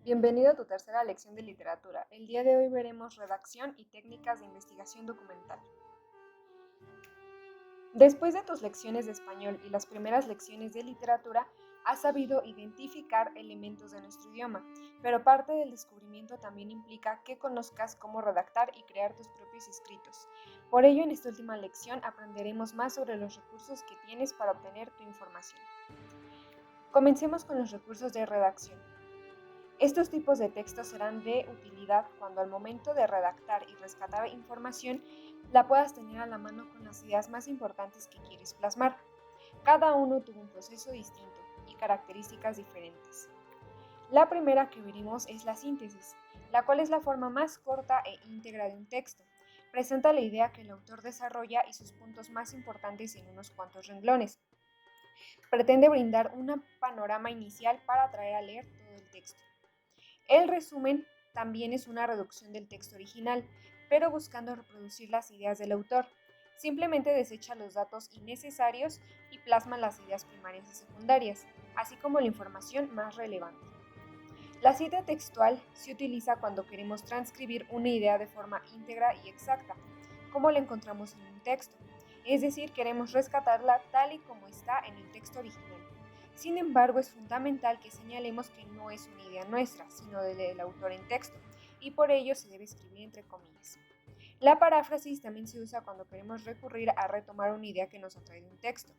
Bienvenido a tu tercera lección de literatura. El día de hoy veremos redacción y técnicas de investigación documental. Después de tus lecciones de español y las primeras lecciones de literatura, has sabido identificar elementos de nuestro idioma, pero parte del descubrimiento también implica que conozcas cómo redactar y crear tus propios escritos. Por ello, en esta última lección aprenderemos más sobre los recursos que tienes para obtener tu información. Comencemos con los recursos de redacción. Estos tipos de textos serán de utilidad cuando al momento de redactar y rescatar información la puedas tener a la mano con las ideas más importantes que quieres plasmar. Cada uno tuvo un proceso distinto y características diferentes. La primera que veremos es la síntesis, la cual es la forma más corta e íntegra de un texto. Presenta la idea que el autor desarrolla y sus puntos más importantes en unos cuantos renglones. Pretende brindar un panorama inicial para atraer a leer todo el texto. El resumen también es una reducción del texto original, pero buscando reproducir las ideas del autor. Simplemente desecha los datos innecesarios y plasma las ideas primarias y secundarias, así como la información más relevante. La cita textual se utiliza cuando queremos transcribir una idea de forma íntegra y exacta, como la encontramos en un texto, es decir, queremos rescatarla tal y como está en el texto original. Sin embargo, es fundamental que señalemos que no es una idea nuestra, sino del autor en texto, y por ello se debe escribir entre comillas. La paráfrasis también se usa cuando queremos recurrir a retomar una idea que nos atrae de un texto,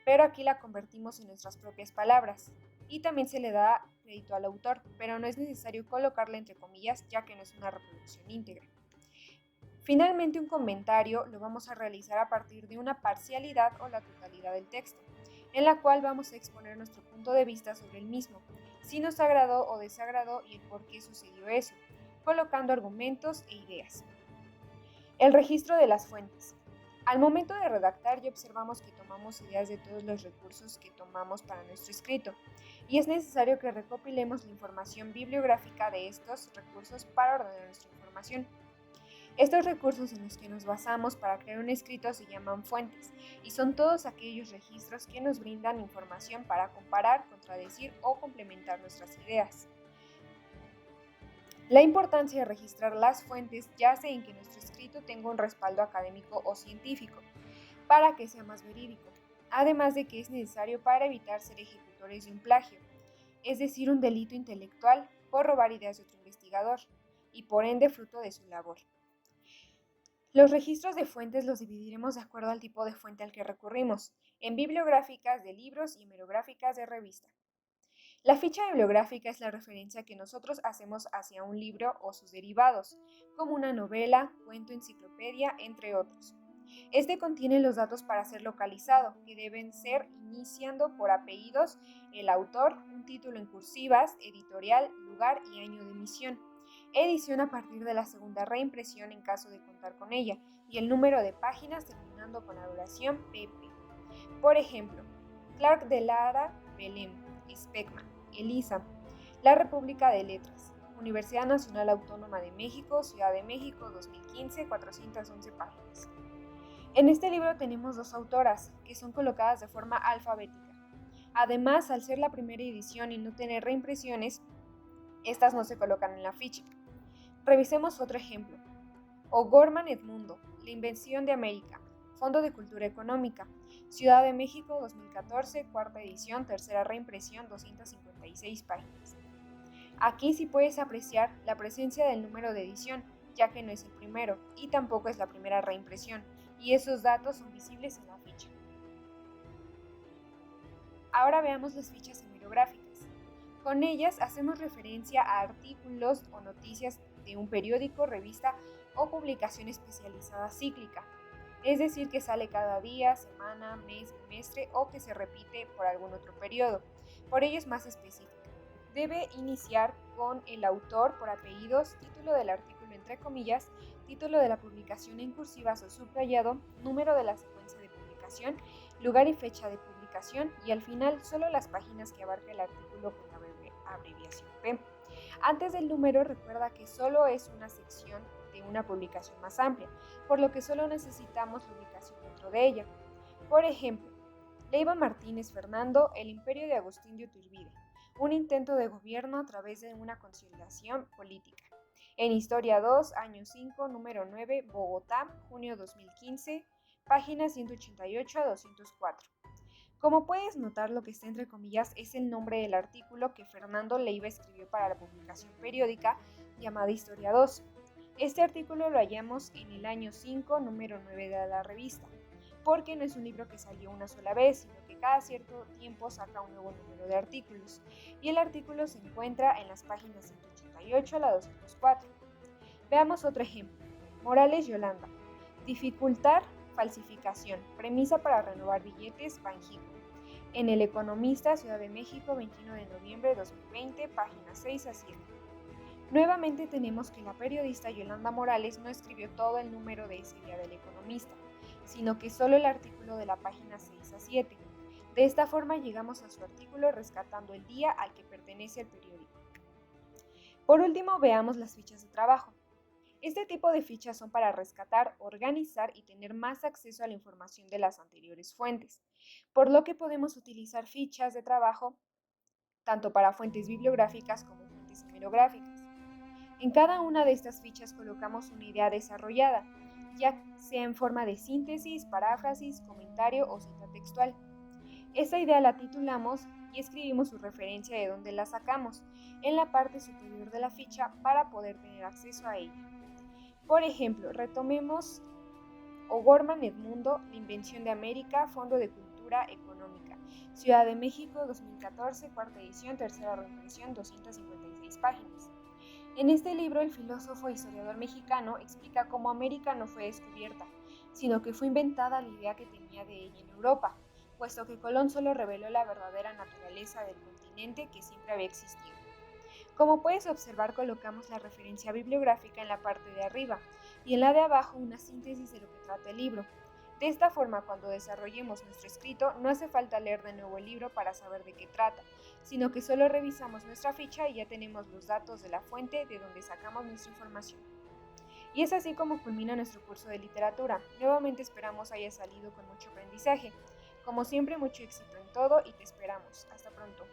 pero aquí la convertimos en nuestras propias palabras, y también se le da crédito al autor, pero no es necesario colocarla entre comillas ya que no es una reproducción íntegra. Finalmente, un comentario lo vamos a realizar a partir de una parcialidad o la totalidad del texto, en la cual vamos a exponer nuestro punto de vista sobre el mismo, si nos agradó o desagradó y el por qué sucedió eso, colocando argumentos e ideas. El registro de las fuentes. Al momento de redactar ya observamos que tomamos ideas de todos los recursos que tomamos para nuestro escrito, y es necesario que recopilemos la información bibliográfica de estos recursos para ordenar nuestra información. Estos recursos en los que nos basamos para crear un escrito se llaman fuentes y son todos aquellos registros que nos brindan información para comparar, contradecir o complementar nuestras ideas. La importancia de registrar las fuentes yace en que nuestro escrito tenga un respaldo académico o científico para que sea más verídico, además de que es necesario para evitar ser ejecutores de un plagio, es decir, un delito intelectual por robar ideas de otro investigador y por ende fruto de su labor. Los registros de fuentes los dividiremos de acuerdo al tipo de fuente al que recurrimos, en bibliográficas de libros y hemerográficas de revista. La ficha bibliográfica es la referencia que nosotros hacemos hacia un libro o sus derivados, como una novela, cuento, enciclopedia, entre otros. Este contiene los datos para ser localizado, que deben ser iniciando por apellidos, el autor, un título en cursivas, editorial, lugar y año de emisión. Edición a partir de la segunda reimpresión en caso de contar con ella, y el número de páginas terminando con la duración pp. Por ejemplo, Clark de Lara, Belém, Speckman, Elisa, La República de Letras, Universidad Nacional Autónoma de México, Ciudad de México, 2015, 411 páginas. En este libro tenemos dos autoras, que son colocadas de forma alfabética. Además, al ser la primera edición y no tener reimpresiones, estas no se colocan en la ficha. Revisemos otro ejemplo. O'Gorman Edmundo, La Invención de América, Fondo de Cultura Económica, Ciudad de México 2014, cuarta edición, tercera reimpresión, 256 páginas. Aquí sí puedes apreciar la presencia del número de edición, ya que no es el primero y tampoco es la primera reimpresión, y esos datos son visibles en la ficha. Ahora veamos las fichas hemerográficas. Con ellas hacemos referencia a artículos o noticias de un periódico, revista o publicación especializada cíclica, es decir, que sale cada día, semana, mes, bimestre o que se repite por algún otro periodo. Por ello es más específica. Debe iniciar con el autor por apellidos, título del artículo entre comillas, título de la publicación en cursivas o subrayado, número de la secuencia de publicación, lugar y fecha de publicación y al final solo las páginas que abarca el artículo con la abreviación P. Antes del número recuerda que solo es una sección de una publicación más amplia, por lo que solo necesitamos la ubicación dentro de ella. Por ejemplo, Leiva Martínez Fernando, El Imperio de Agustín de Iturbide, un intento de gobierno a través de una consolidación política. En Historia 2, año 5, número 9, Bogotá, junio 2015, páginas 188 a 204. Como puedes notar, lo que está entre comillas es el nombre del artículo que Fernando Leiva escribió para la publicación periódica llamada Historia 2. Este artículo lo hallamos en el año 5, número 9 de la revista, porque no es un libro que salió una sola vez, sino que cada cierto tiempo saca un nuevo número de artículos, y el artículo se encuentra en las páginas 188 a la 204. Veamos otro ejemplo. Morales Yolanda. Dificultar falsificación. Premisa para renovar billetes, Banjico. En El Economista, Ciudad de México, 21 de noviembre de 2020, páginas 6 a 7. Nuevamente tenemos que la periodista Yolanda Morales no escribió todo el número de ese día del Economista, sino que solo el artículo de la página 6 a 7. De esta forma llegamos a su artículo rescatando el día al que pertenece el periódico. Por último, veamos las fichas de trabajo. Este tipo de fichas son para rescatar, organizar y tener más acceso a la información de las anteriores fuentes, por lo que podemos utilizar fichas de trabajo tanto para fuentes bibliográficas como fuentes hemerográficas. En cada una de estas fichas colocamos una idea desarrollada, ya sea en forma de síntesis, paráfrasis, comentario o cita textual. Esta idea la titulamos y escribimos su referencia de donde la sacamos en la parte superior de la ficha para poder tener acceso a ella. Por ejemplo, retomemos O'Gorman Edmundo, La invención de América, Fondo de Cultura Económica, Ciudad de México, 2014, cuarta edición, tercera reimpresión, 256 páginas. En este libro, el filósofo e historiador mexicano explica cómo América no fue descubierta, sino que fue inventada la idea que tenía de ella en Europa, puesto que Colón solo reveló la verdadera naturaleza del continente que siempre había existido. Como puedes observar, colocamos la referencia bibliográfica en la parte de arriba y en la de abajo una síntesis de lo que trata el libro. De esta forma, cuando desarrollemos nuestro escrito, no hace falta leer de nuevo el libro para saber de qué trata, sino que solo revisamos nuestra ficha y ya tenemos los datos de la fuente de donde sacamos nuestra información. Y es así como culmina nuestro curso de literatura. Nuevamente esperamos haya salido con mucho aprendizaje. Como siempre, mucho éxito en todo y te esperamos. Hasta pronto.